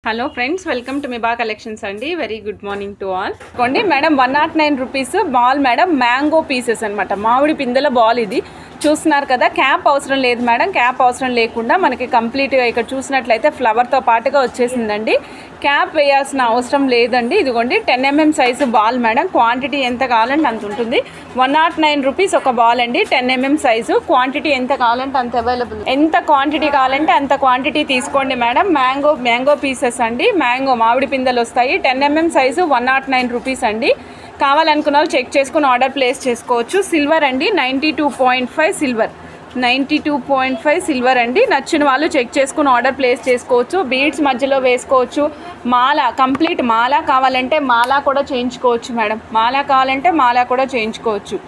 Hello friends, welcome to Miba collections అండి. Very good morning to all. కొండి madam 109 rupees ball madam, mango pieces అనమాట. మామిడి పిందెల ball ఇది చూస్తున్నారు కదా. క్యాప్ అవసరం లేదు మేడం, క్యాప్ అవసరం లేకుండా మనకి కంప్లీట్గా ఇక్కడ చూసినట్లయితే ఫ్లవర్తో పాటుగా వచ్చేసిందండి. క్యాప్ వేయాల్సిన అవసరం లేదండి. ఇదిగోండి 10 mm size ball madam. Quantity ఎంత కావాలంటే అంత ఉంటుంది. 109 రూపీస్ ఒక బాల్ అండి, 10 mm సైజు. క్వాంటిటీ ఎంత కావాలంటే అంత అవైలబుల్, ఎంత క్వాంటిటీ కావాలంటే అంత క్వాంటిటీ తీసుకోండి మేడం. మ్యాంగో పీసెస్ అండి, మ్యాంగో మామిడి పిందెలు వస్తాయి. 10 mm సైజు 109 రూపీస్ అండి. కావాలనుకున్న వాళ్ళు చెక్ చేసుకుని ఆర్డర్ ప్లేస్ చేసుకోవచ్చు. సిల్వర్ అండి, 92.5 సిల్వర్, 92.5 సిల్వర్ అండి. నచ్చిన వాళ్ళు చెక్ చేసుకుని ఆర్డర్ ప్లేస్ చేసుకోవచ్చు. బీడ్స్ మధ్యలో వేసుకోవచ్చు. మాల, కంప్లీట్ మాల కావాలంటే మాల కూడా చేయించుకోవచ్చు మేడం. మాల కావాలంటే మాల కూడా చేయించుకోవచ్చు.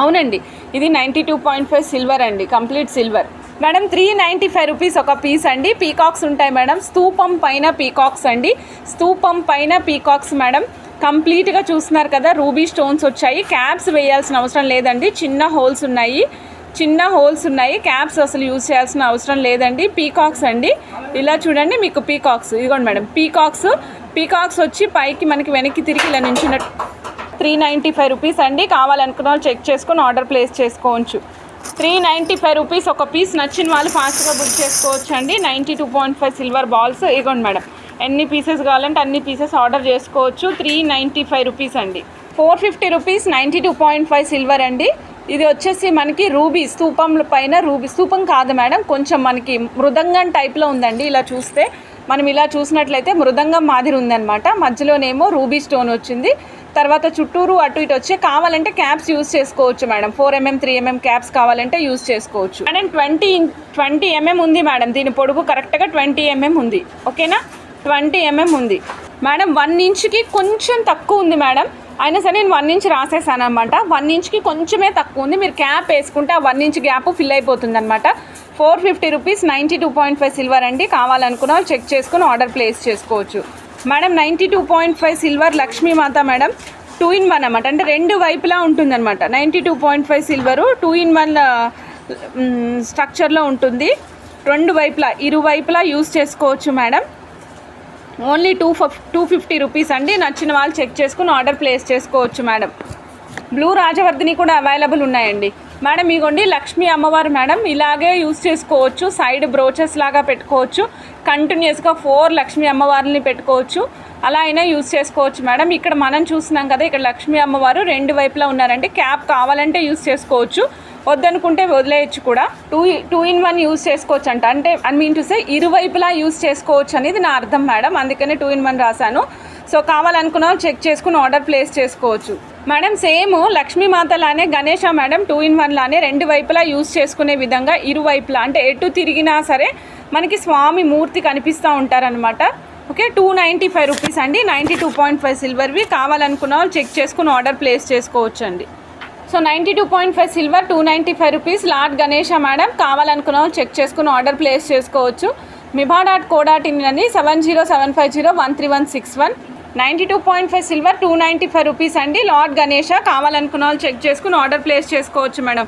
అవునండి, ఇది 92.5 సిల్వర్ అండి, కంప్లీట్ సిల్వర్ మేడం. 395 రూపీస్ ఒక పీస్ అండి. పీకాక్స్ ఉంటాయి మేడం, స్తూపం పైన పీకాక్స్ అండి, స్తూపం పైన పీకాక్స్ మేడం. కంప్లీట్గా చూస్తున్నారు కదా, రూబీ స్టోన్స్ వచ్చాయి. క్యాప్స్ వేయాల్సిన అవసరం లేదండి, చిన్న హోల్స్ ఉన్నాయి. క్యాప్స్ అసలు యూజ్ చేయాల్సిన అవసరం లేదండి. పీకాక్స్ అండి, ఇలా చూడండి. మీకు పీకాక్స్ ఇదిగోండి మేడం. పీకాక్స్ వచ్చి పైకి మనకి వెనక్కి తిరిగి ఇలా నించున్నట్టు. 395 రూపీస్ అండి. కావాలనుకున్న వాళ్ళు చెక్ చేసుకొని ఆర్డర్ ప్లేస్ చేసుకోవచ్చు. 395 రూపీస్ ఒక పీస్. నచ్చిన వాళ్ళు ఫాస్ట్గా బుక్ చేసుకోవచ్చు అండి. 92.5 సిల్వర్ బాల్స్ ఇదిగోండి మేడం. ఎన్ని పీసెస్ కావాలంటే అన్ని పీసెస్ ఆర్డర్ చేసుకోవచ్చు. 395 రూపీస్ అండి. 450 రూపీస్ 92.5 సిల్వర్ అండి. ఇది వచ్చేసి మనకి రూబీ స్తూపంల పైన, రూబీ స్తూపం కాదు మేడం, కొంచెం మనకి మృదంగం టైప్లో ఉందండి. ఇలా చూస్తే మనం ఇలా చూసినట్లయితే మృదంగం మాదిరి ఉందన్నమాట. మధ్యలోనేమో రూబీ స్టోన్ వచ్చింది. తర్వాత చుట్టూరు అటు ఇటు వచ్చి కావాలంటే క్యాప్స్ యూజ్ చేసుకోవచ్చు మేడం. 4 mm 3 mm క్యాప్స్ కావాలంటే యూజ్ చేసుకోవచ్చు మేడం. 20 mm ఉంది మేడం. దీని పొడుగు కరెక్ట్గా 20 mm ఉంది. ఓకేనా, 20 mm ఉంది మేడం. 1 ఇంచ్కి కొంచెం తక్కువ ఉంది మేడం. అయినా సరే నేను 1 ఇంచ్ రాసేసాను అనమాట. 1 ఇంచ్కి కొంచెమే తక్కువ ఉంది. మీరు క్యాప్ వేసుకుంటే ఆ 1 ఇంచ్ గ్యాప్ ఫిల్ అయిపోతుంది అనమాట. 450 రూపీస్ 92.5 సిల్వర్ అండి. కావాలనుకున్న వాళ్ళు చెక్ చేసుకుని ఆర్డర్ ప్లేస్ చేసుకోవచ్చు madam. 92.5 silver Lakshmimata madam. 2 in 1 అన్నమాట, అంటే రెండు వైపులా ఉంటుందన్నమాట. 92.5 సిల్వరు 2 in 1 స్ట్రక్చర్లో ఉంటుంది. రెండు వైపులా, ఇరువైపులా యూస్ చేసుకోవచ్చు మేడం. ఓన్లీ 250 రూపీస్ అండి. నచ్చిన వాళ్ళు చెక్ చేసుకుని ఆర్డర్ ప్లేస్ చేసుకోవచ్చు మేడం. బ్లూ రాజవర్ధిని కూడా అవైలబుల్ ఉన్నాయండి మేడం. ఇగోండి లక్ష్మీ అమ్మవారు మేడం. ఇలాగే యూస్ చేసుకోవచ్చు. సైడ్ బ్రోచెస్ లాగా పెట్టుకోవచ్చు. కంటిన్యూస్గా 4 లక్ష్మీ అమ్మవారిని పెట్టుకోవచ్చు. అలా అయినా యూస్ చేసుకోవచ్చు మేడం. ఇక్కడ మనం చూస్తున్నాం కదా, ఇక్కడ లక్ష్మీ అమ్మవారు రెండు వైపులా ఉన్నారండి. క్యాప్ కావాలంటే యూస్ చేసుకోవచ్చు, వద్దనుకుంటే వదిలేయచ్చు కూడా. 2 in 1 యూస్ చేసుకోవచ్చు అంట. అంటే ఐ మీన్ టు సే ఇరువైపులా యూస్ చేసుకోవచ్చు అనేది నా అర్థం మేడం. అందుకనే 2 in 1 రాశాను. సో కావాలనుకున్న చెక్ చేసుకుని ఆర్డర్ ప్లేస్ చేసుకోవచ్చు మేడం. సేమ్ లక్ష్మీమాత లానే గణేష మేడం 2 in 1 లానే రెండు వైపులా యూస్ చేసుకునే విధంగా ఇరువైపులా, అంటే ఎటు తిరిగినా సరే మనకి స్వామి మూర్తి కనిపిస్తూ ఉంటారనమాట. ఓకే, 295 రూపీస్ అండి. 92.5 సిల్వర్వి. కావాలనుకున్న వాళ్ళు చెక్ చేసుకుని ఆర్డర్ ప్లేస్ చేసుకోవచ్చు అండి. So 92.5 silver 295 rupees. Lord Ganesha madam. కావాలనుకున్న వాళ్ళు చెక్ చేసుకుని ఆర్డర్ ప్లేస్ చేసుకోవచ్చు. miba.co.in అని 7075013161. 92.5 సిల్వర్ 295 రూపీస్ అండి. లార్డ్ గణేష. కావాలనుకున్న వాళ్ళు చెక్ చేసుకుని ఆర్డర్ ప్లేస్ చేసుకోవచ్చు మేడం.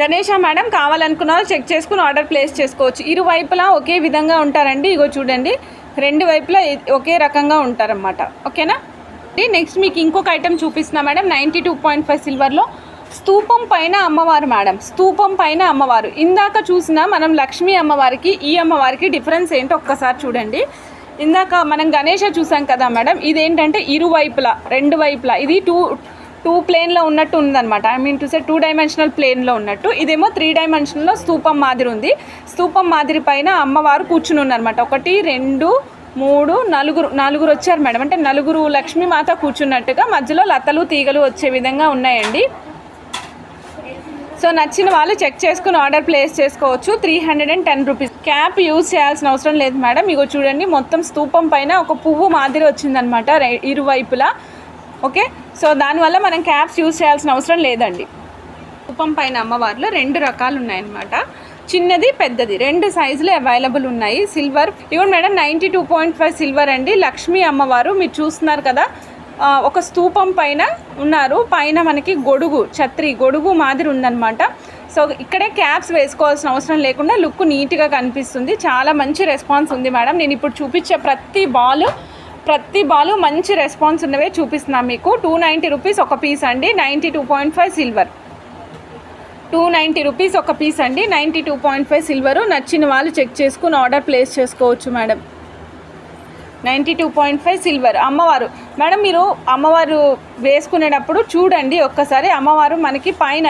గణేష మేడం కావాలనుకున్న వాళ్ళు చెక్ చేసుకుని ఆర్డర్ ప్లేస్ చేసుకోవచ్చు. ఇరువైపులా ఒకే విధంగా ఉంటారండి. ఇగో చూడండి, రెండు వైపులా ఒకే రకంగా ఉంటారన్నమాట. ఓకేనా. నెక్స్ట్ మీకు ఇంకొక ఐటెం చూపిస్తున్నా మేడం. 92.5 సిల్వర్లో స్తూపం పైన అమ్మవారు మేడం. స్తూపం పైన అమ్మవారు. ఇందాక చూసిన మనం లక్ష్మీ అమ్మవారికి ఈ అమ్మవారికి డిఫరెన్స్ ఏంటో ఒక్కసారి చూడండి. ఇందాక మనం గణేష చూసాం కదా మేడం, ఇదేంటంటే ఇరువైపులా, రెండు వైపులా. ఇది టూ ప్లేన్లో ఉన్నట్టు ఉందన్నమాట. I mean to say 2 dimensional ప్లేన్లో ఉన్నట్టు. ఇదేమో 3 డైమెన్షన్లో స్తూపం మాదిరి ఉంది. స్తూపం మాదిరి పైన అమ్మవారు కూర్చుని ఉన్నారన్నమాట. 1 2 3 నలుగురు వచ్చారు మేడం. అంటే నలుగురు లక్ష్మీమాత కూర్చున్నట్టుగా, మధ్యలో లతలు తీగలు వచ్చే విధంగా ఉన్నాయండి. సో నచ్చిన వాళ్ళు చెక్ చేసుకుని ఆర్డర్ ప్లేస్ చేసుకోవచ్చు. 310 రూపీస్. క్యాప్ యూజ్ చేయాల్సిన అవసరం లేదు మేడం. ఇగో చూడండి, మొత్తం స్తూపం పైన ఒక పువ్వు మాదిరి వచ్చిందనమాట ఇరువైపులా. ఓకే, సో దానివల్ల మనం క్యాప్స్ యూజ్ చేయాల్సిన అవసరం లేదండి. స్తూపం పైన అమ్మవారిలో 2 రకాలు ఉన్నాయన్నమాట. చిన్నది పెద్దది 2 సైజులు అవైలబుల్ ఉన్నాయి. సిల్వర్ ఇవ్వండి మేడం. 92.5 సిల్వర్ అండి. లక్ష్మీ అమ్మవారు మీరు చూస్తున్నారు కదా, ఒక స్తూపం పైన ఉన్నారు. పైన మనకి గొడుగు, ఛత్రి గొడుగు మాదిరి ఉందన్నమాట. సో ఇక్కడే క్యాప్స్ వేసుకోవాల్సిన అవసరం లేకుండా లుక్ నీట్గా కనిపిస్తుంది. చాలా మంచి రెస్పాన్స్ ఉంది మేడం. నేను ఇప్పుడు చూపించే ప్రతి బాలు మంచి రెస్పాన్స్ ఉన్నవే చూపిస్తున్నాను మీకు. 290 రూపీస్ ఒక పీస్ అండి. 92.5 సిల్వర్. 290 రూపీస్ ఒక పీస్ అండి. 92.5 సిల్వరు. నచ్చిన వాళ్ళు చెక్ చేసుకుని ఆర్డర్ ప్లేస్ చేసుకోవచ్చు మేడం. 92.5 సిల్వర్. అమ్మవారు మేడం, మీరు అమ్మవారు వేసుకునేటప్పుడు చూడండి ఒక్కసారి. అమ్మవారు మనకి పైన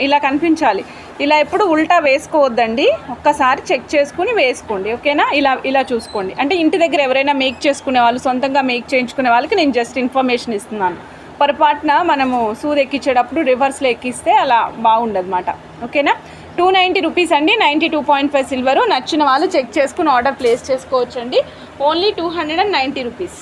ఇలా కనిపించాలి. ఇలా ఎప్పుడు ఉల్టా వేసుకోవద్దండి. ఒక్కసారి చెక్ చేసుకుని వేసుకోండి, ఓకేనా? ఇలా చూసుకోండి. అంటే ఇంటి దగ్గర ఎవరైనా మేక్ చేసుకునే వాళ్ళు, సొంతంగా మేక్ చేయించుకునే వాళ్ళకి నేను జస్ట్ ఇన్ఫర్మేషన్ ఇస్తున్నాను. పొరపాటున మనము సూది ఎక్కించేటప్పుడు రివర్స్లో ఎక్కిస్తే అలా బాగుండదన్నమాట, ఓకేనా? 290 రూపీస్ అండి. 92.5 సిల్వరు. నచ్చిన వాళ్ళు చెక్ చేసుకుని ఆర్డర్ ప్లేస్ చేసుకోవచ్చండి. Only 290 rupees.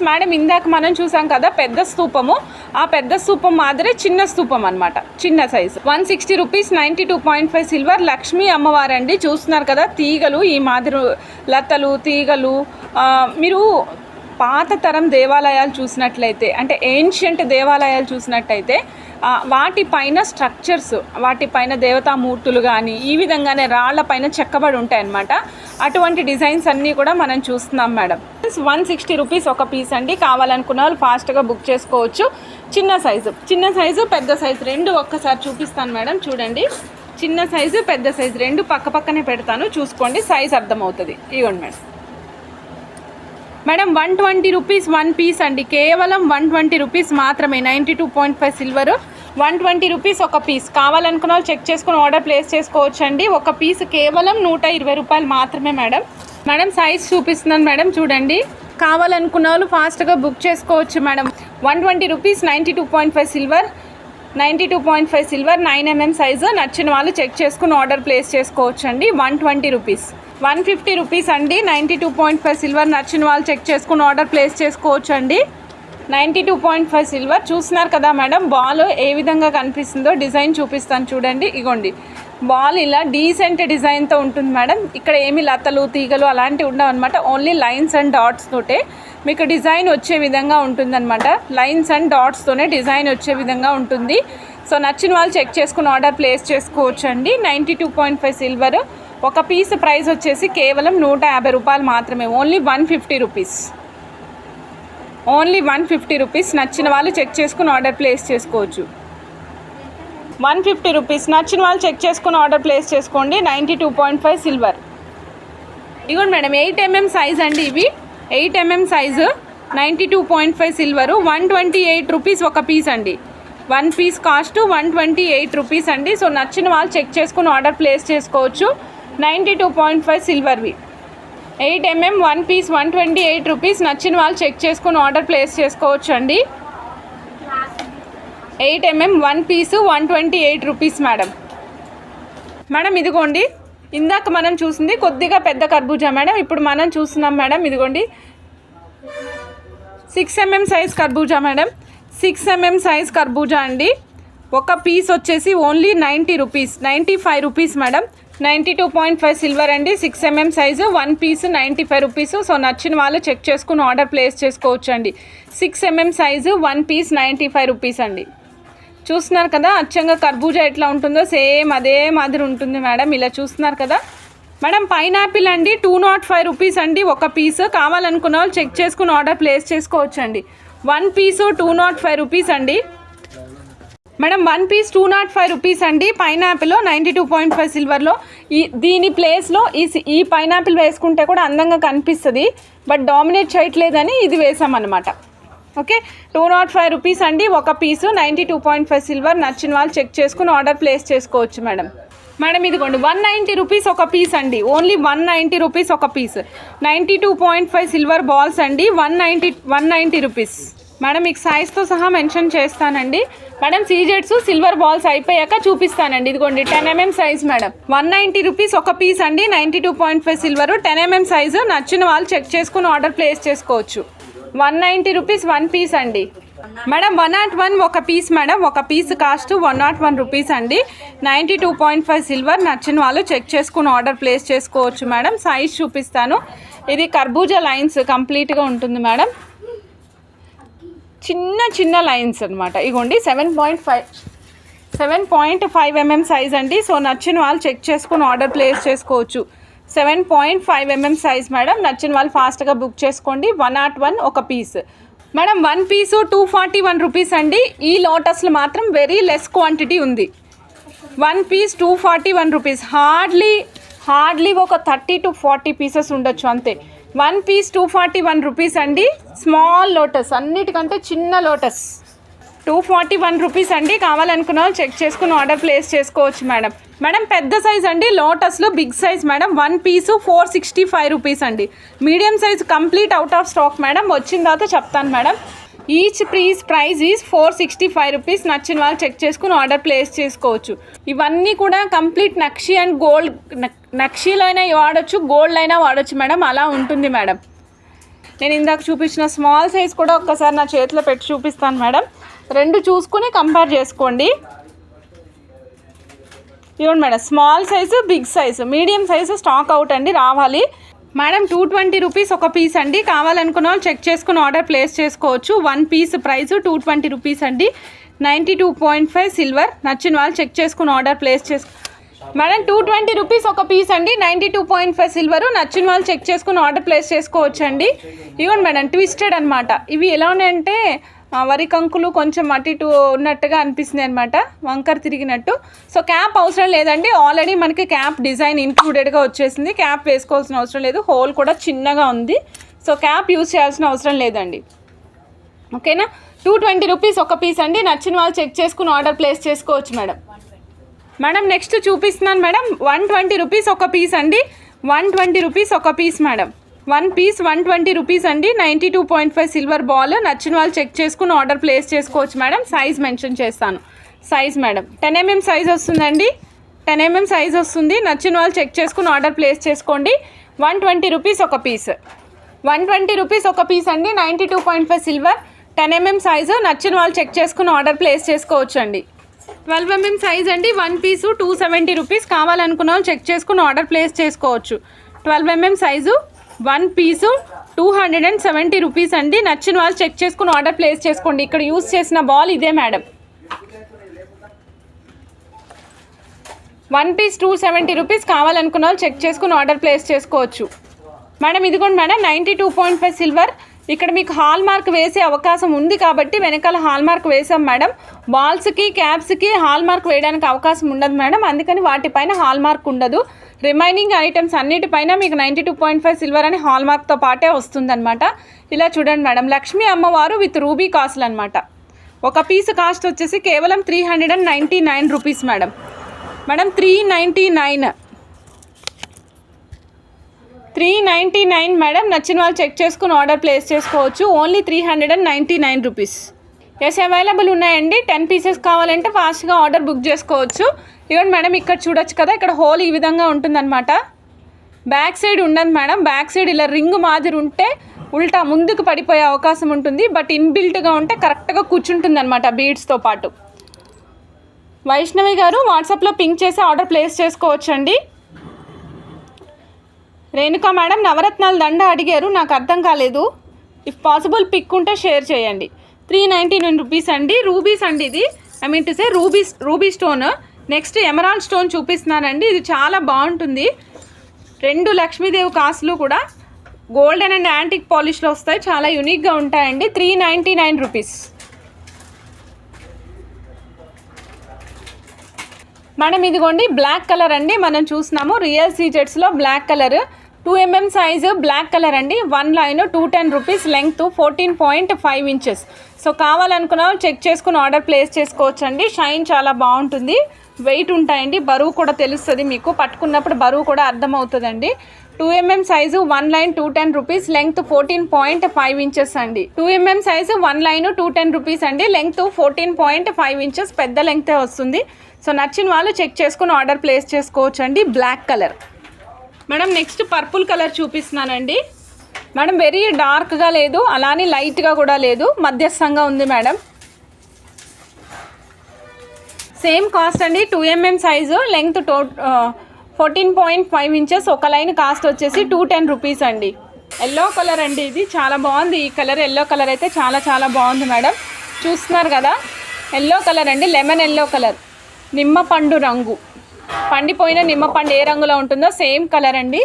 మేడం, ఇందాక మనం చూసాం కదా పెద్ద స్తూపము, ఆ పెద్ద స్తూపం మాదిరి చిన్న స్తూపం అనమాట, చిన్న సైజు. 160 రూపీస్. 92.5 సిల్వర్. లక్ష్మీ అమ్మవారండి. చూస్తున్నారు కదా తీగలు, ఈ మాదిరి లతలు తీగలు. మీరు పాత తరం దేవాలయాలు చూసినట్లయితే, అంటే ఏన్షియంట్ దేవాలయాలు చూసినట్టయితే వాటిపైన స్ట్రక్చర్స్, వాటిపైన దేవతామూర్తులు కానీ ఈ విధంగానే రాళ్లపైన చెక్కబడి ఉంటాయన్నమాట. అటువంటి డిజైన్స్ అన్నీ కూడా మనం చూస్తున్నాం మేడం. 160 రూపీస్ ఒక పీస్ అండి. కావాలనుకున్న వాళ్ళు ఫాస్ట్గా బుక్ చేసుకోవచ్చు. చిన్న సైజు పెద్ద సైజు రెండు ఒక్కసారి చూపిస్తాను మేడం. చూడండి, చిన్న సైజు పెద్ద సైజు రెండు పక్కనే పెడతాను, చూసుకోండి, సైజ్ అర్థమవుతుంది. ఇవ్వండి మేడం. మేడం 120 రూపీస్ 1 పీస్ అండి. కేవలం 120 రూపీస్ మాత్రమే. 92.5 సిల్వరు. 120 రూపీస్ ఒక పీస్. కావాలనుకున్న వాళ్ళు చెక్ చేసుకుని ఆర్డర్ ప్లేస్ చేసుకోవచ్చు అండి. ఒక పీస్ కేవలం 120 రూపాయలు మాత్రమే మేడం. సైజ్ చూపిస్తున్నాను మేడం, చూడండి. కావాలనుకున్న వాళ్ళు ఫాస్ట్గా బుక్ చేసుకోవచ్చు madam. 120 rupees. 92.5 silver. 92.5 silver. 9mm size. నచ్చిన వాళ్ళు చెక్ చేసుకుని ఆర్డర్ ప్లేస్ చేసుకోవచ్చు అండి. 120 రూపీస్. 150 రూపీస్ అండి. 92.5 సిల్వర్. నచ్చిన వాళ్ళు చెక్ చేసుకుని ఆర్డర్ ప్లేస్ చేసుకోవచ్చు అండి. 92.5 సిల్వర్. చూస్తున్నారు కదా మేడం, బాల్ ఏ విధంగా కనిపిస్తుందో డిజైన్ చూపిస్తాను చూడండి. ఇగోండి, బాల్ ఇలా డీసెంట్ డిజైన్తో ఉంటుంది మేడం. ఇక్కడ ఏమి లతలు తీగలు అలాంటివి ఉండవు అనమాట. ఓన్లీ లైన్స్ అండ్ డాట్స్ తోటే మీకు డిజైన్ వచ్చే విధంగా ఉంటుందన్నమాట. లైన్స్ అండ్ డాట్స్తోనే డిజైన్ వచ్చే విధంగా ఉంటుంది. సో నచ్చిన వాళ్ళు చెక్ చేసుకుని ఆర్డర్ ప్లేస్ చేసుకోవచ్చు అండి. 92.5 సిల్వర్. ఒక పీస్ ప్రైస్ వచ్చేసి కేవలం 150 రూపాయలు మాత్రమే. Only 150 rupees. Only 150 rupees. నచ్చిన వాళ్ళు చెక్ చేసుకుని ఆర్డర్ ప్లేస్ చేసుకోవచ్చు. 150 రూపీస్. నచ్చిన వాళ్ళు చెక్ చేసుకుని ఆర్డర్ ప్లేస్ చేసుకోండి. 92.5 సిల్వర్. ఇదిగోండి మేడం, 8mm సైజ్ అండి. ఇవి 8mm సైజు. 92.5 సిల్వరు. 128 రూపీస్ ఒక పీస్ అండి. 1 పీస్ కాస్ట్ 128 రూపీస్ అండి. సో నచ్చిన వాళ్ళు చెక్ చేసుకుని ఆర్డర్ ప్లేస్ చేసుకోవచ్చు. 92.5 సిల్వర్వి. 8mm 1 piece 128 rupees. నచ్చిన వాళ్ళు చెక్ చేసుకుని ఆర్డర్ ప్లేస్ చేసుకోవచ్చు అండి. 8mm 1 పీసు 128 రూపీస్ మేడం. ఇదిగోండి, ఇందాక మనం చూసింది కొద్దిగా పెద్ద కర్బూజా మేడం. ఇప్పుడు మనం చూస్తున్నాం మేడం, ఇదిగోండి 6mm సైజ్ కర్బూజా మేడం. 6mm సైజ్ కర్బూజా అండి. ఒక పీస్ వచ్చేసి only 90 rupees. 95 rupees madam. 92.5 silver అండి. 6mm size. 1 piece 95 rupees. So నచ్చిన వాళ్ళు చెక్ చేసుకుని ఆర్డర్ ప్లేస్ చేసుకోవచ్చు అండి. 6mm size. 1 పీస్ 95 రూపీస్ అండి. చూస్తున్నారు కదా అచ్చంగా కర్బూజా ఎట్లా ఉంటుందో సేమ్ అదే మాదిరి ఉంటుంది మేడం. ఇలా చూస్తున్నారు కదా మేడం. పైనాపిల్ అండి 205 రూపీస్ అండి ఒక పీస్. కావాలనుకున్న వాళ్ళు చెక్ చేసుకుని ఆర్డర్ ప్లేస్ చేసుకోవచ్చు అండి. 1 పీసు 205 రూపీస్ అండి మేడం. 1 పీస్ 205 రూపీస్ అండి. పైనాపిల్ 92.5 సిల్వర్లో. దీని ప్లేస్లో ఈ పైనాపిల్ వేసుకుంటే కూడా అందంగా కనిపిస్తుంది, బట్ డామినేట్ చేయట్లేదని ఇది వేసామన్నమాట. ఓకే, 205 రూపీస్ అండి ఒక పీసు. 92.5 సిల్వర్. నచ్చిన వాళ్ళు చెక్ చేసుకుని ఆర్డర్ ప్లేస్ చేసుకోవచ్చు మేడం. ఇదిగోండి 190 రూపీస్ ఒక పీస్ అండి. ఓన్లీ 190 రూపీస్ ఒక పీస్. 92.5 సిల్వర్ బాల్స్ అండి. 190 రూపీస్ మేడం. మీకు సైజ్తో సహా మెన్షన్ చేస్తానండి మేడం. సీజెట్స్ సిల్వర్ బాల్స్ అయిపోయాక చూపిస్తానండి. ఇదిగోండి 10mm సైజ్ మేడం. 190 రూపీస్ ఒక పీస్ అండి. 92.5 సిల్వర్. 10mm size. నచ్చిన వాళ్ళు చెక్ చేసుకుని ఆర్డర్ ప్లేస్ చేసుకోవచ్చు. 190 రూపీస్ 1 పీస్ అండి మేడం. 101 ఒక పీస్ మేడం. ఒక పీస్ కాస్ట్ 101 రూపీస్ అండి. 92.5 సిల్వర్. నచ్చిన వాళ్ళు చెక్ చేసుకుని ఆర్డర్ ప్లేస్ చేసుకోవచ్చు మేడం. సైజ్ చూపిస్తాను. ఇది కర్బూజా లైన్స్ కంప్లీట్గా ఉంటుంది మేడం. చిన్న లైన్స్ అనమాట. ఇగోండి 7.5 7.5 mm సైజ్ అండి. సో నచ్చిన వాళ్ళు చెక్ చేసుకుని ఆర్డర్ ప్లేస్ చేసుకోవచ్చు. 7.5 mm సైజ్ మేడం. నచ్చిన వాళ్ళు ఫాస్ట్గా బుక్ చేసుకోండి. 101 ఒక పీస్ మేడం. 1 పీసు 241 రూపీస్ అండి. ఈ లోటస్లో మాత్రం వెరీ లెస్ క్వాంటిటీ ఉంది. 1 పీస్ 241 రూపీస్. హార్డ్లీ ఒక 30 to 40 పీసెస్ ఉండొచ్చు అంతే. 1 పీస్ 241 రూపీస్ అండి. స్మాల్ లోటస్, అన్నిటికంటే చిన్న లోటస్ 241 రూపీస్ అండి. కావాలనుకున్న వాళ్ళు చెక్ చేసుకుని ఆర్డర్ ప్లేస్ చేసుకోవచ్చు మేడం. పెద్ద సైజ్ అండి. లోటస్లో బిగ్ సైజ్ మేడం. 1 పీసు 465 రూపీస్ అండి. Medium size complete out of stock madam. వచ్చిన తర్వాత చెప్తాను madam. Each price is 465 rupees. నచ్చిన వాళ్ళు చెక్ చేసుకుని ఆర్డర్ ప్లేస్ చేసుకోవచ్చు. ఇవన్నీ కూడా కంప్లీట్ నక్షి అండ్ గోల్డ్. నక్షీలో అయినా వాడచ్చు, గోల్డ్ అయినా వాడచ్చు మేడం. అలా ఉంటుంది మేడం. నేను ఇందాక చూపించిన స్మాల్ సైజ్ కూడా ఒక్కసారి నా చేతిలో పెట్టి చూపిస్తాను మేడం. రెండు చూసుకుని కంపేర్ చేసుకోండి. ఇవ్వండి madam. Small size, big size, medium size stock out అండి, రావాలి మేడం. 220 రూపీస్ ఒక పీస్ అండి. కావాలనుకున్న వాళ్ళు చెక్ చేసుకుని ఆర్డర్ ప్లేస్ చేసుకోవచ్చు. 1 పీస్ ప్రైస్ 220 రూపీస్ అండి. 92.5 సిల్వర్. నచ్చిన వాళ్ళు చెక్ చేసుకుని ఆర్డర్ ప్లేస్ మేడం. 220 రూపీస్ ఒక పీస్ అండి. 92.5 సిల్వరు. నచ్చిన వాళ్ళు చెక్ చేసుకుని ఆర్డర్ ప్లేస్ చేసుకోవచ్చు అండి. ఇవ్వండి మేడం. ట్విస్టెడ్ అనమాట. ఇవి ఎలా ఉన్నాయంటే వరి కంకులు కొంచెం అటు ఇటు ఉన్నట్టుగా అనిపిస్తుంది అనమాట, వంకర తిరిగినట్టు. సో క్యాప్ అవసరం లేదండి. ఆల్రెడీ మనకి క్యాప్ డిజైన్ ఇంక్లూడెడ్గా వచ్చేసింది. క్యాప్ వేసుకోవాల్సిన అవసరం లేదు. హోల్ కూడా చిన్నగా ఉంది. సో క్యాప్ యూజ్ చేయాల్సిన అవసరం లేదండి. ఓకేనా. 220 రూపీస్ ఒక పీస్ అండి. నచ్చిన వాళ్ళు చెక్ చేసుకుని ఆర్డర్ ప్లేస్ చేసుకోవచ్చు మేడం. నెక్స్ట్ చూపిస్తున్నాను మేడం. 120 రూపీస్ ఒక పీస్ అండి. 120 రూపీస్ ఒక పీస్ మేడం. 1 పీస్ 120 రూపీస్ అండి. 92.5 సిల్వర్ బాల్. నచ్చిన వాళ్ళు చెక్ చేసుకుని ఆర్డర్ ప్లేస్ చేసుకోవచ్చు మేడం. సైజ్ మెన్షన్ చేస్తాను. సైజ్ మేడం 10 mm సైజ్ వస్తుందండి. 10 mm సైజ్ వస్తుంది. నచ్చిన వాళ్ళు చెక్ చేసుకుని ఆర్డర్ ప్లేస్ చేసుకోండి. 120 రూపీస్ ఒక పీస్. 120 రూపీస్ ఒక పీస్ అండి. 92.5 సిల్వర్, 10 mm సైజు. నచ్చిన వాళ్ళు చెక్ చేసుకుని ఆర్డర్ ప్లేస్ చేసుకోవచ్చు అండి. 12 mm సైజ్ అండి. 1 పీసు 270 రూపీస్. కావాలనుకున్న వాళ్ళు చెక్ చేసుకుని ఆర్డర్ ప్లేస్ చేసుకోవచ్చు. 12 mm సైజు 1 పీసు 270 రూపీస్ అండి. నచ్చిన వాళ్ళు చెక్ చేసుకుని ఆర్డర్ ప్లేస్ చేసుకోండి. ఇక్కడ యూజ్ చేసిన బాల్ ఇదే మేడం. 1 piece 270 rupees. కావాలనుకున్న వాళ్ళు చెక్ చేసుకుని ఆర్డర్ ప్లేస్ చేసుకోవచ్చు మేడం. ఇదిగోండి మేడం. 92.5 సిల్వర్. ఇక్కడ మీకు హాల్ మార్క్ వేసే అవకాశం ఉంది కాబట్టి వెనకాల హాల్ మార్క్ వేసాం మేడం. బాల్స్కి క్యాప్స్కి హాల్ మార్క్ వేయడానికి అవకాశం ఉండదు మేడం. అందుకని వాటిపైన హాల్ మార్క్ ఉండదు. రిమైనింగ్ ఐటమ్స్ అన్నిటిపైన మీకు 92.5 సిల్వర్ అని హాల్ మార్క్తో పాటే వస్తుందన్నమాట. ఇలా చూడండి మేడం. లక్ష్మీ అమ్మవారు విత్ రూబీ కాసులు అనమాట. ఒక పీస్ కాస్ట్ వచ్చేసి కేవలం 399 రూపీస్ మేడం. 399 మేడం. నచ్చిన వాళ్ళు చెక్ చేసుకుని ఆర్డర్ ప్లేస్ చేసుకోవచ్చు. Only 399 rupees. ఎస్ అవైలబుల్ ఉన్నాయండి. 10 పీసెస్ కావాలంటే ఫాస్ట్గా ఆర్డర్ బుక్ చేసుకోవచ్చు. ఇవ్వండి మేడం. ఇక్కడ చూడొచ్చు కదా, ఇక్కడ హోల్ ఈ విధంగా ఉంటుందన్నమాట. బ్యాక్ సైడ్ ఉండదు మేడం. బ్యాక్ సైడ్ ఇలా రింగ్ మాదిరి ఉంటే ఉల్టా ముందుకు పడిపోయే అవకాశం ఉంటుంది. బట్ ఇన్బిల్ట్గా ఉంటే కరెక్ట్గా కూర్చుంటుంది అనమాట బీడ్స్తో పాటు. వైష్ణవి గారు వాట్సాప్లో పింక్ చేసి ఆర్డర్ ప్లేస్ చేసుకోవచ్చండి. రేణుకా మేడం నవరత్నాల దండ అడిగారు, నాకు అర్థం కాలేదు. ఇఫ్ పాసిబుల్ పిక్ ఉంటే షేర్ చేయండి. 399 రూపీస్ అండి. రూబీస్ అండి ఇది. I mean to say ruby stone. Next emerald stone చూపిస్తున్నానండి. ఇది చాలా బాగుంటుంది. 2 లక్ష్మీదేవి కాసులు కూడా గోల్డెన్ అండ్ యాంటిక్ పాలిష్లో వస్తాయి. చాలా యూనిక్గా ఉంటాయండి. 399 రూపీస్ మేడం. ఇదిగోండి బ్లాక్ కలర్ అండి. మనం చూసినాము రియల్ సీజెట్స్లో black colour. 2 mm size black colour అండి. 1 line 210 rupees. Length 14.5 inches. So కావాలనుకున్న చెక్ చేసుకుని ఆర్డర్ ప్లేస్ చేసుకోవచ్చు అండి. షైన్ చాలా బాగుంటుంది. వెయిట్ ఉంటాయండి. బరువు కూడా తెలుస్తుంది మీకు. పట్టుకున్నప్పుడు బరువు కూడా అర్థమవుతుందండి. 2 mm size 1 line 210 rupees. Length 14.5 inches అండి. 2 mm సైజు 1 లైన్ 210 రూపీస్ అండి. Length 14.5 inches. పెద్ద లెంగ్తే వస్తుంది. సో నచ్చిన వాళ్ళు చెక్ చేసుకుని ఆర్డర్ ప్లేస్ చేసుకోవచ్చు అండి. Black colour madam. Next purple colour చూపిస్తున్నానండి మేడం. వెరీ డార్క్గా లేదు, అలానే లైట్గా కూడా లేదు, మధ్యస్థంగా ఉంది మేడం. సేమ్ కాస్ట్ అండి. 2 mm సైజు. Length 14.5 inches. ఒక లైన్ కాస్ట్ వచ్చేసి 210 రూపీస్ అండి. ఎల్లో కలర్ అండి. ఇది చాలా బాగుంది. ఈ కలర్ ఎల్లో కలర్ అయితే చాలా చాలా బాగుంది మేడం. చూస్తున్నారు కదా, ఎల్లో కలర్ అండి. Lemon yellow colour. నిమ్మపండు రంగు, పండిపోయిన నిమ్మపండు ఏ రంగులో ఉంటుందో సేమ్ కలర్ అండి.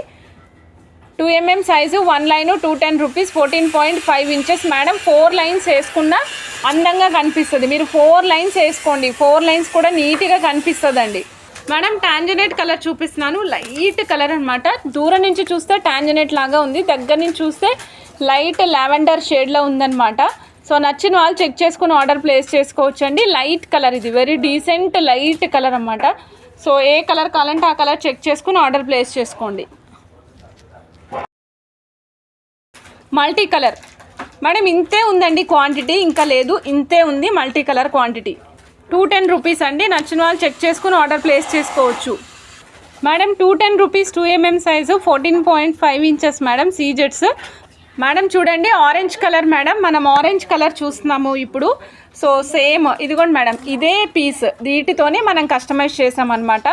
2mm size, 1 line 210 rupees, 14.5 inches madam. 4 lines వేసుకున్నా అందంగా కనిపిస్తుంది. మీరు 4 లైన్స్ వేసుకోండి, 4 లైన్స్ కూడా నీట్గా కనిపిస్తుందండి మేడం. టాంజనేట్ కలర్ చూపిస్తున్నాను, లైట్ కలర్ అనమాట. దూరం నుంచి చూస్తే టాంజనేట్ లాగా ఉంది, దగ్గర నుంచి చూస్తే లైట్ లావెండర్ షేడ్లో ఉందన్నమాట. సో నచ్చిన వాళ్ళు చెక్ చేసుకుని ఆర్డర్ ప్లేస్ చేసుకోవచ్చు అండి. లైట్ కలర్, ఇది వెరీ డీసెంట్ లైట్ కలర్ అన్నమాట. సో ఏ కలర్ కావాలంటే ఆ కలర్ చెక్ చేసుకుని ఆర్డర్ ప్లేస్ చేసుకోండి. మల్టీ కలర్ మేడం, ఇంతే ఉందండి క్వాంటిటీ, ఇంకా లేదు, ఇంతే ఉంది మల్టీ కలర్ క్వాంటిటీ. 210 రూపీస్ అండి. నచ్చిన వాళ్ళు చెక్ చేసుకుని ఆర్డర్ ప్లేస్ చేసుకోవచ్చు madam. 210 rupees, 2mm size, 14.5 inches madam. సీజెట్స్ మేడం. చూడండి ఆరెంజ్ కలర్ మేడం, మనం ఆరెంజ్ కలర్ చూస్తున్నాము ఇప్పుడు. సో సేమ్ ఇదిగోండి మేడం, ఇదే పీస్ వీటితోనే మనం కస్టమైజ్ చేసామన్నమాట.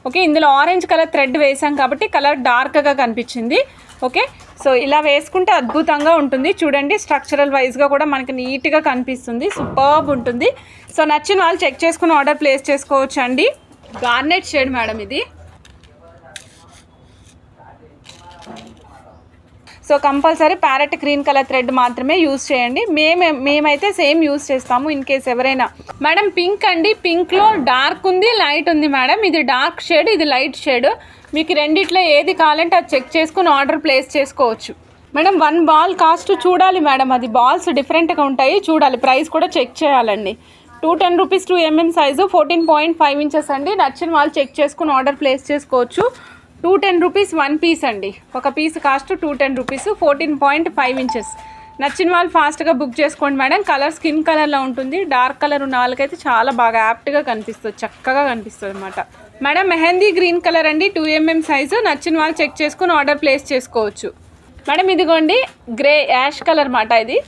ఓకే, ఇందులో ఆరెంజ్ కలర్ థ్రెడ్ వేసాం కాబట్టి కలర్ డార్క్గా కనిపించింది. ఓకే, సో ఇలా వేసుకుంటే అద్భుతంగా ఉంటుంది. చూడండి స్ట్రక్చరల్ వైజ్గా కూడా మనకి నీట్గా కనిపిస్తుంది, సూపర్బ్ ఉంటుంది. సో నచ్చిన వాళ్ళు చెక్ చేసుకుని ఆర్డర్ ప్లేస్ చేసుకోవచ్చు అండి. గార్నెట్ షేడ్ మేడం ఇది. So compulsory parrot green colour thread మాత్రమే యూజ్ చేయండి. మేమైతే సేమ్ యూజ్ చేస్తాము ఇన్ కేస్ ఎవరైనా. మేడం పింక్ అండి, పింక్లో డార్క్ ఉంది, లైట్ ఉంది మేడం. ఇది డార్క్ షేడ్, ఇది లైట్ షేడ్. మీకు రెండిట్లో ఏది కావాలంటే అది చెక్ చేసుకుని ఆర్డర్ ప్లేస్ చేసుకోవచ్చు మేడం. 1 బాల్ కాస్ట్ చూడాలి మేడం, అది బాల్స్ డిఫరెంట్గా ఉంటాయి, చూడాలి, ప్రైస్ కూడా చెక్ చేయాలండి. 210 రూపీస్, 2mm సైజు, 14.5 ఇంచెస్ అండి. నచ్చిన వాళ్ళు చెక్ చేసుకుని ఆర్డర్ ప్లేస్ చేసుకోవచ్చు. 210 రూపీస్ 1 పీస్ అండి, ఒక పీస్ కాస్ట్ 210 రూపీస్, 14.5 ఇంచెస్. నచ్చిన వాళ్ళు ఫాస్ట్గా బుక్ చేసుకోండి మేడం. కలర్ స్కిన్ కలర్లో ఉంటుంది, డార్క్ కలర్ ఉన్న వాళ్ళకైతే చాలా బాగా యాప్ట్గా కనిపిస్తుంది, చక్కగా కనిపిస్తుంది అనమాట మేడం. మెహందీ గ్రీన్ కలర్ అండి, 2mm సైజు. నచ్చిన వాళ్ళు చెక్ చేసుకుని ఆర్డర్ ప్లేస్ చేసుకోవచ్చు మేడం. ఇదిగోండి గ్రే యాష్ కలర్ మాట ఇది,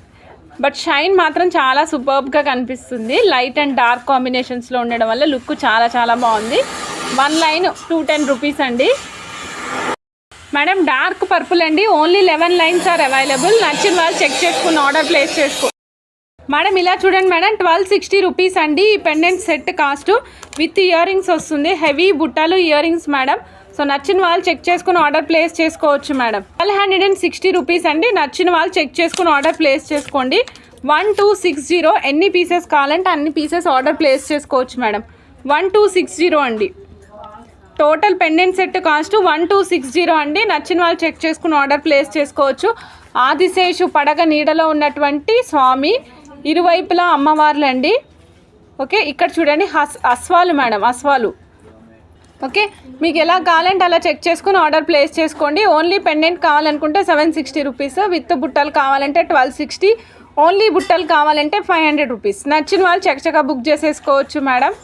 బట్ షైన్ మాత్రం చాలా సూపర్బ్గా కనిపిస్తుంది. లైట్ అండ్ డార్క్ కాంబినేషన్స్లో ఉండడం వల్ల లుక్ చాలా చాలా బాగుంది. 1 లైన్ 210 రూపీస్ అండి మేడం. డార్క్ పర్పుల్ అండి, ఓన్లీ 11 లైన్స్ ఆర్ అవైలబుల్. నచ్చిన వాళ్ళు చెక్ చేసుకుని ఆర్డర్ ప్లేస్ చేసుకో మేడం. ఇలా చూడండి మేడం, 1260 రూపీస్ అండి. ఈ pendant set cost with earrings వస్తుంది, హెవీ బుట్టాలు ఇయర్ రింగ్స్ మేడం. సో నచ్చిన వాళ్ళు చెక్ చేసుకుని ఆర్డర్ ప్లేస్ చేసుకోవచ్చు మేడం. 1260 రూపీస్ అండి. నచ్చిన వాళ్ళు చెక్ చేసుకుని ఆర్డర్ ప్లేస్ చేసుకోండి. 1260, ఎన్ని పీసెస్ కావాలంటే అన్ని పీసెస్ ఆర్డర్ ప్లేస్ చేసుకోవచ్చు మేడం. 1260 అండి. టోటల్ పెండెంట్ సెట్ కాస్ట్ 1260 అండి. నచ్చిన వాళ్ళు చెక్ చేసుకుని ఆర్డర్ ప్లేస్ చేసుకోవచ్చు. ఆదిశేషు పడగ నీడలో ఉన్నటువంటి స్వామి, ఇరువైపులా అమ్మవార్లు అండి. ఓకే, ఇక్కడ చూడండి అశ్వాలు మేడం, అశ్వాలు. ఓకే, మీకు ఎలా కావాలంటే అలా చెక్ చేసుకుని ఆర్డర్ ప్లేస్ చేసుకోండి. ఓన్లీ పెండెంట్ కావాలనుకుంటే 760 రూపీస్, విత్ బుట్టలు కావాలంటే 1260, ఓన్లీ బుట్టలు కావాలంటే 500 రూపీస్. నచ్చిన వాళ్ళు చక్కగా బుక్ చేసేసుకోవచ్చు మేడం.